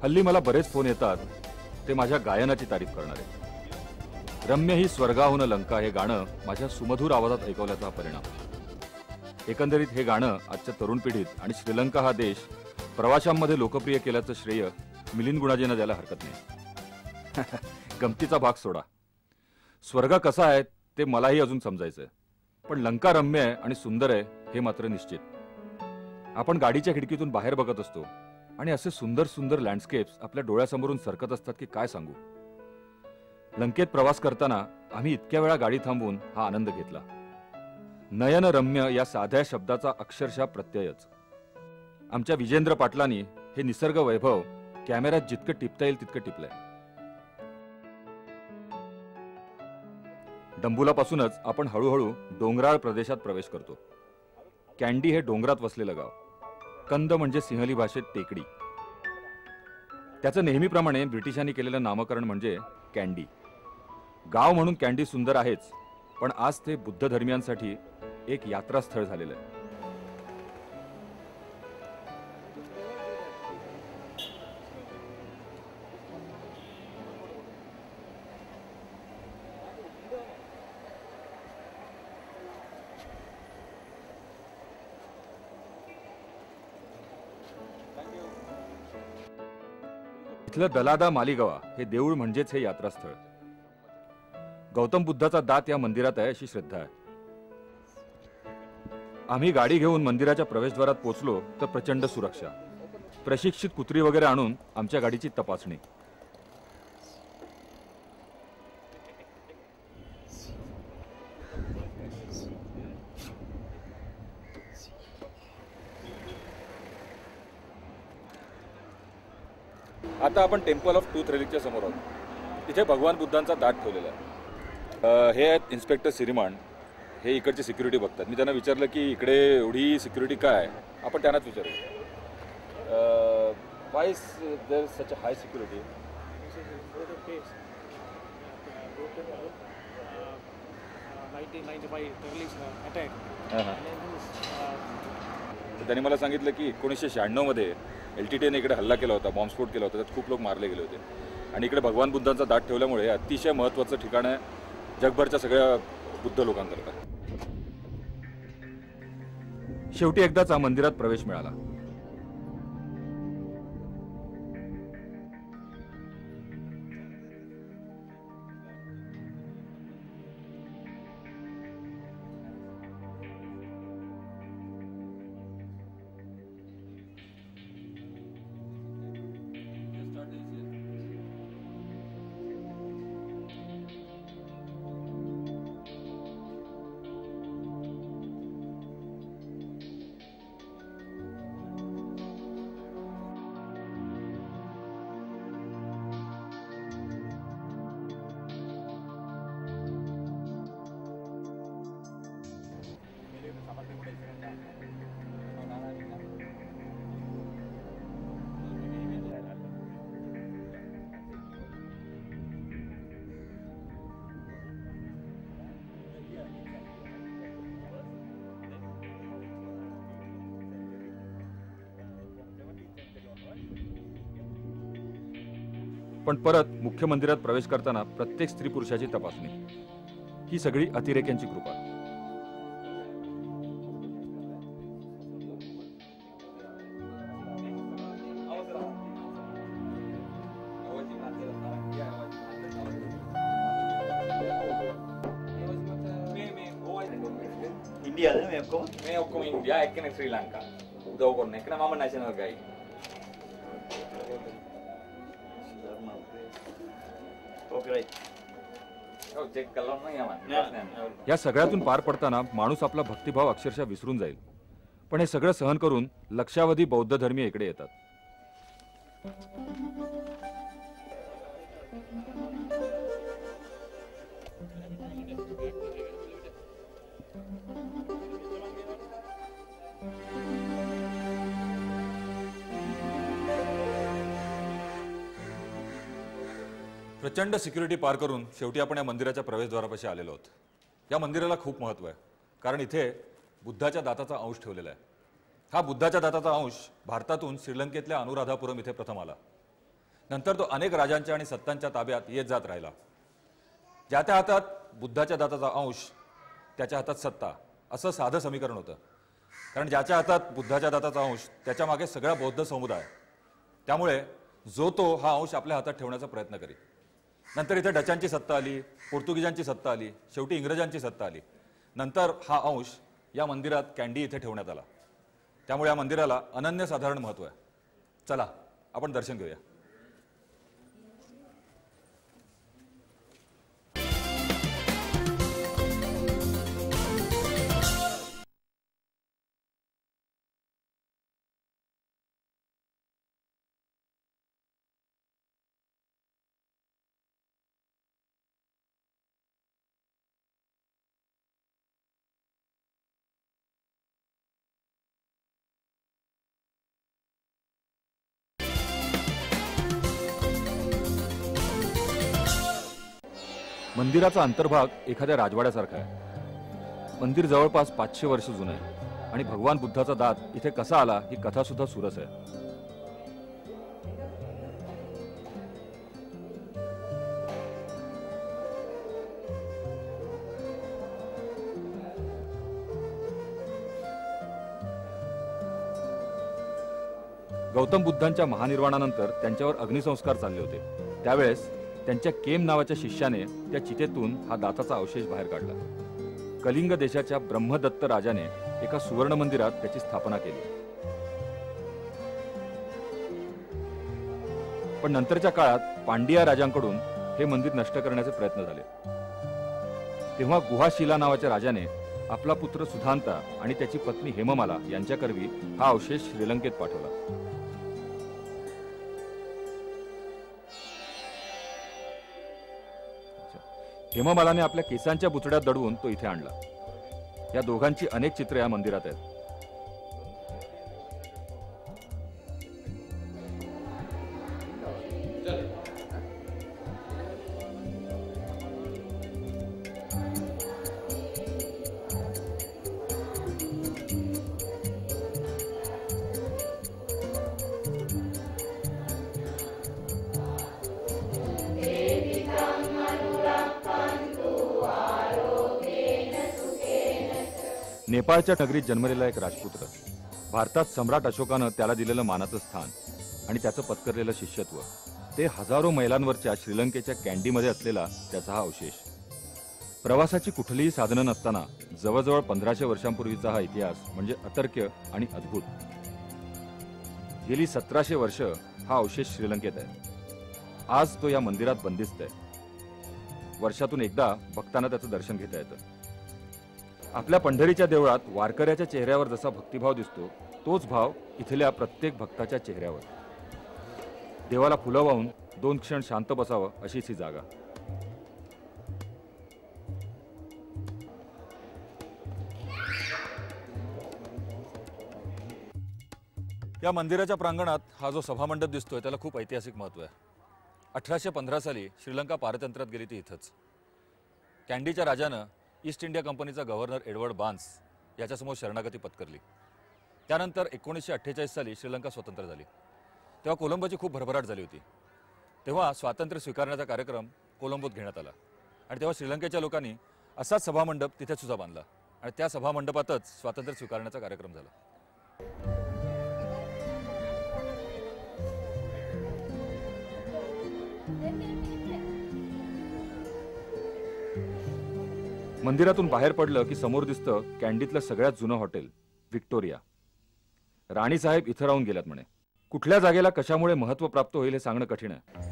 हल्ली मला बरेच फोन येतात ते माझ्या गायनाची तारीफ करणारे. रम्य ही स्वर्गाहून लंका हे गाणं माझ्या सुमधुर आवाजात ऐकवल्याचा हा परिणाम. एकंदरीत हे गाणं आजच्या तरुण पिढीत आणि श्रीलंका हा देश प्रवाशांमध्ये लोकप्रिय केल्याचं श्रेय मिलिंद गुणाजींना द्यायला हरकत नाही. गमतीचा भाग सोडा. स्वर्ग कसा आहे ते मलाही अजून समजायचंय, पण लंका रम्य आहे आणि सुंदर आहे हे मात्र निश्चित. आपण गाडीच्या खिडकीतून बाहेर बघत असतो आणि असे सुंदर सुंदर लँडस्केप्स आपल्या डोळ्यासमोरून सरकत असतात की काय सांगू. लंकेत प्रवास करताना आम्ही इतक्या वेळा गाडी थांबवून हा आनंद घेतला. नयन रम्य या साध्या शब्दाचा अक्षरशः प्रत्ययच. आमच्या विजेंद्र पाटलांनी हे निसर्ग वैभव कॅमेऱ्यात जितकं टिपता येईल तितकं टिपलंय. डंबुलापासूनच आपण हळूहळू डोंगराळ प्रदेशात प्रवेश करतो. कॅन्डी हे डोंगरात वसलेलं गाव. कंद म्हणजे सिंहली भाषेत टेकडी. त्याचं नेहमीप्रमाणे ब्रिटिशांनी केलेलं नामकरण म्हणजे कॅन्डी. गाव म्हणून कॅन्डी सुंदर आहेच, पण आज ते बुद्ध धर्मियांसाठी एक यात्रास्थळ झालेलं आहे. इथलं दलादा मालिगवा हे देऊळ म्हणजेच हे यात्रास्थळ. गौतम बुद्धाचा दात या मंदिरात आहे अशी श्रद्धा आहे. आम्ही गाडी घेऊन मंदिराच्या प्रवेशद्वारात पोहोचलो तर प्रचंड सुरक्षा, प्रशिक्षित कुत्री वगैरे आणून आमच्या गाडीची तपासणी. आता आपण टेम्पल ऑफ ट्रूथ रिलीजच्या समोर आहोत. तिथे भगवान बुद्धांचा दाट ठेवलेला आहे. हे आहेत इन्स्पेक्टर सिरिमान. हे इकडची सिक्युरिटी बघतात. मी त्यांना विचारलं की इकडे एवढी सिक्युरिटी काय. आपण त्यांनाच विचारू, why is there such a high security. त्यांनी मला सांगितलं की 1996 मध्ये LTTEने इकडे हल्ला केला होता, बॉम्बस्फोट केला होता, त्यात खूप लोक मारले गेले होते. आणि इकडे भगवान बुद्धांचा दाट ठेवल्यामुळे अतिशय महत्त्वाचं ठिकाण आहे जगभरच्या सगळ्या बुद्ध लोकांकरता. शेवटी एकदाचा मंदिरात प्रवेश मिळाला. पण परत मुख्य मंदिरात प्रवेश करताना प्रत्येक स्त्री पुरुषाची तपासणी. ही सगळी अतिरेक्यांची कृपा. India ना मैं आपको इंडिया एक ने श्रीलंका दो को ने मामा नेशनल गाई. या सगळ्यातून पार पडताना माणूस आपला भक्तिभाव अक्षरशः विसरून जाईल. पण हे सगळं सहन करून लक्षावधी बौद्ध धर्मीय इकडे येतात. प्रचंड सिक्युरिटी पार करून शेवटी आपण या मंदिराच्या प्रवेशद्वारापाशी आलेलो आहोत. या मंदिराला खूप महत्त्व आहे, कारण इथे बुद्धाच्या दाताचा अंश ठेवलेला आहे. हा बुद्धाच्या दाताचा अंश भारतातून श्रीलंकेतल्या अनुराधापुरम इथे प्रथम आला. नंतर तो अनेक राजांच्या आणि सत्तांच्या ताब्यात येत जात राहिला. ज्याच्या हातात बुद्धाच्या दाताचा अंश त्याच्या हातात सत्ता, असं साधं समीकरण होतं. कारण ज्याच्या हातात बुद्धाच्या दाताचा अंश त्याच्या मागे सगळा बौद्ध समुदाय. त्यामुळे जो तो हा अंश आपल्या हातात ठेवण्याचा प्रयत्न करी. नंतर इथे डचांची सत्ता आली, पोर्तुगीजांची सत्ता आली, शेवटी इंग्रजांची सत्ता आली. नंतर हा अंश या मंदिरात कँडी इथे ठेवण्यात आला. त्यामुळे या मंदिराला अनन्यसाधारण महत्त्व आहे. चला आपण दर्शन घेऊया. मंदिराचा अंतर्भाग एखाद्या राजवाड्यासारखा आहे. मंदिर जवळपास 500 वर्ष जुनं आहे आणि भगवान बुद्धाचा दात इथे कसा आला ही कथा सुद्धा सुरस आहे. गौतम बुद्धांच्या महानिर्वाणानंतर त्यांच्यावर अग्निसंस्कार चालले होते. त्यावेळेस त्यांच्या केम नावाच्या शिष्याने त्या चितेतून हा दाताचा अवशेष बाहेर काढला. कलिंग देशाच्या ब्रह्मदत्त राजाने एका सुवर्ण मंदिरात त्याची स्थापना केली. पण नंतरच्या काळात पांडिया राजांकडून हे मंदिर नष्ट करण्याचे प्रयत्न झाले. तेव्हा गुहाशिला नावाच्या राजाने आपला पुत्र सुधांता आणि त्याची पत्नी हेममाला यांच्याकरवी हा अवशेष श्रीलंकेत पाठवला. हेममालाने आपल्या केसांच्या बुचड्यात दडवून तो इथे आणला. या दोघांची अनेक चित्रे या मंदिरात आहेत. नेपाळच्या नगरीत जन्मलेला एक राजपुत्र. भारतात सम्राट अशोकानं त्याला दिलेलं मानाचं स्थान आणि त्याचं पत्करलेलं शिष्यत्व, ते हजारो मैलांवरच्या श्रीलंकेच्या कँडीमध्ये असलेला त्याचा हा अवशेष. प्रवासाची कुठलीही साधनं नसताना जवळजवळ 1500 वर्षांपूर्वीचा हा इतिहास म्हणजे अतर्क्य आणि अद्भुत. गेली 1700 वर्ष हा अवशेष श्रीलंकेत आहे. आज तो या मंदिरात बंदिस्त आहे. वर्षातून एकदा भक्तांना त्याचं दर्शन घेता येतं. आपल्या पंढरीच्या देवळात वारकऱ्याच्या चेहऱ्यावर जसा भक्तिभाव दिसतो, तोच भाव इथल्या प्रत्येक भक्ताच्या चेहऱ्यावर. देवाला फुलं वाहून 2 क्षण शांत बसावं अशीच ही जागा. या मंदिराच्या प्रांगणात हा जो सभामंडप दिसतोय त्याला खूप ऐतिहासिक महत्त्व आहे. 1815 साली श्रीलंका पारतंत्र्यात गेली ती इथंच. कँडीच्या राजानं ईस्ट इंडिया कंपनीचा गव्हर्नर एडवर्ड बार्न्स याच्यासमोर शरणागती पत्करली. त्यानंतर 1948 साली श्रीलंका स्वतंत्र झाली. तेव्हा कोलंबोची खूप भरभराट झाली होती. तेव्हा स्वातंत्र्य स्वीकारण्याचा कार्यक्रम कोलंबोत घेण्यात आला आणि तेव्हा श्रीलंकेच्या लोकांनी असाच सभामंडप तिथे सुद्धा बांधला आणि त्या सभामंडपातच स्वातंत्र्य स्वीकारण्याचा कार्यक्रम झाला. मंदिरातून बाहेर पडलं की समोर दिसतं कँडीतलं सगळ्यात जुनं हॉटेल व्हिक्टोरिया. राणीसाहेब इथं राहून गेल्यात म्हणे. कुठल्या जागेला कशामुळे महत्त्व प्राप्त होईल हे सांगणं कठीण आहे.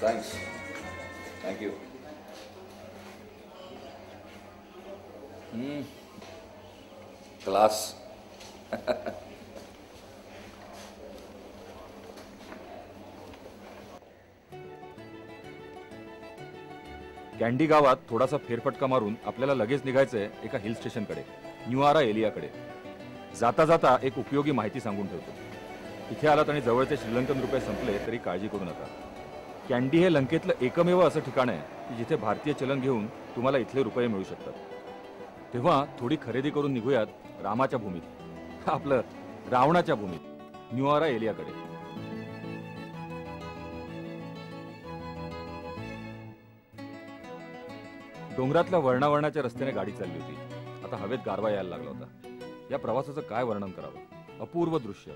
Thanks. Thank you. Class. Candy गावात थोडासा फेरफटका मारून आपल्याला लगेच निघायचंय एका हिल स्टेशनकडे, न्यूआरा एलियाकडे. जाता जाता एक उपयोगी माहिती सांगून ठेवतो. इथे आलात आणि जवळचे श्रीलंकन रुपये संपले तरी काळजी करू नका. कॅन्डी हे लंकेतलं एकमेव असं ठिकाण आहे की जिथे भारतीय चलन घेऊन तुम्हाला इथले रुपये मिळू शकतात. तेव्हा थोडी खरेदी करून निघूयात रामाच्या भूमीत, आपलं रावणाच्या भूमीत, न्यूआरा एलियाकडे. डोंगरातल्या वळणावळणाच्या रस्त्याने गाडी चालली होती. आता हवेत गारवा यायला लागला होता. या प्रवासाचं काय वर्णन करावं. अपूर्व दृश्य,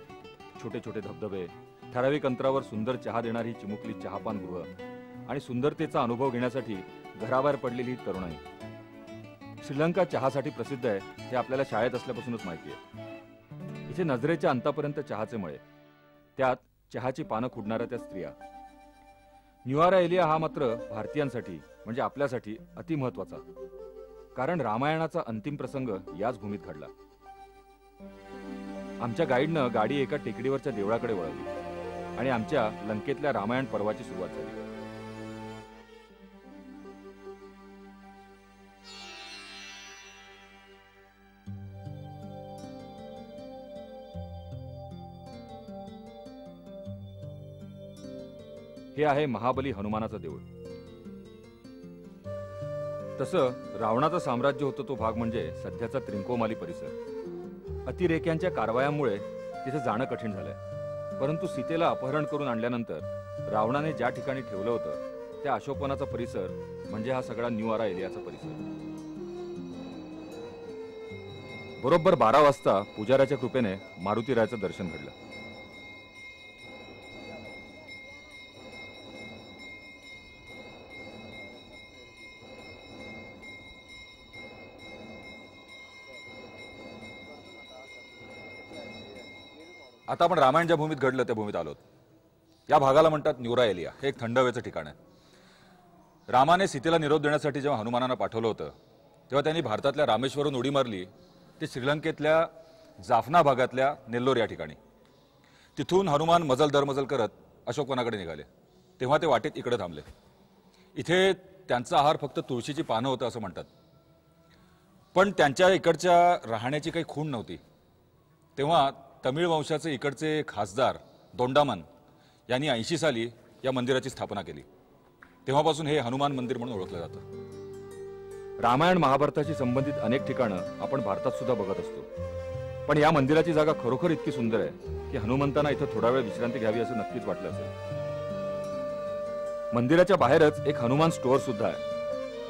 छोटे छोटे धबधबे, ठराविक अंतरावर सुंदर चहा देणारी चिमुकली चहापान गृह आणि सुंदरतेचा अनुभव घेण्यासाठी घराबाहेर पडलेली ही तरुणाई. श्रीलंका चहासाठी प्रसिद्ध आहे हे आपल्याला शाळेत असल्यापासूनच माहिती आहे. इथे नजरेच्या अंतापर्यंत चहाचे मळे, त्यात चहाची पानं खुडणाऱ्या त्या स्त्रिया. न्यूआरा एलिया हा मात्र भारतीयांसाठी म्हणजे आपल्यासाठी अतिमहत्वाचा, कारण रामायणाचा अंतिम प्रसंग याच भूमीत घडला. आमच्या गाईडनं गाडी एका टेकडीवरच्या देवळाकडे वळवली आणि आमच्या लंकेतल्या रामायण पर्वाची सुरुवात झाली. हे आहे महाबली हनुमानाचं देऊळ. तसं रावणाचं साम्राज्य होतं तो भाग म्हणजे सध्याचा त्रिंकोमाली परिसर. अतिरेक्यांच्या कारवायांमुळे तिथे जाणं कठीण झालंय. परंतु सीतेला अपहरण करून आणल्यानंतर रावणाने ज्या ठिकाणी ठेवलं होतं त्या अशोकवनाचा परिसर म्हणजे हा सगळा न्यूआरा एलियाचा परिसर. बरोबर 12 वाजता पुजाऱ्याच्या कृपेने मारुतीरायाचं दर्शन घडलं. आता आपण रामायण ज्या भूमीत घडलं त्या भूमीत आलोत. या भागाला म्हणतात न्यूआरा एलिया. हे एक थंड हवेचं ठिकाण आहे. रामाने सीतेला निरोप देण्यासाठी जेव्हा हनुमानांना पाठवलं होतं तेव्हा त्यांनी भारतातल्या रामेश्वरून उडी मारली ते श्रीलंकेतल्या जाफना भागातल्या नेल्लोर या ठिकाणी. तिथून हनुमान मजल दरमजल करत अशोकवनाकडे निघाले. तेव्हा ते वाटेत इकडे थांबले. इथे त्यांचा आहार फक्त तुळशीची पानं होतं असं म्हणतात. पण त्यांच्या इकडच्या राहण्याची काही खूण नव्हती. तेव्हा तमिळ वंशाचे इकडचे खासदार दोंडामन यांनी 80 साली या मंदिराची स्थापना केली. तेव्हापासून हे हनुमान मंदिर म्हणून ओळखलं जातं. रामायण महाभारताशी संबंधित अनेक ठिकाणं आपण भारतात सुद्धा बघत असतो, पण या मंदिराची जागा खरोखर इतकी सुंदर आहे की हनुमंतांना इथं थोडा वेळ विश्रांती घ्यावी असं नक्कीच वाटलं असेल. मंदिराच्या बाहेरच एक हनुमान स्टोअर सुद्धा आहे.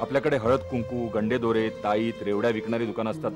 आपल्याकडे हळद कुंकू, गंडे दोरे, ताईत, रेवड्या विकणारी दुकानं असतात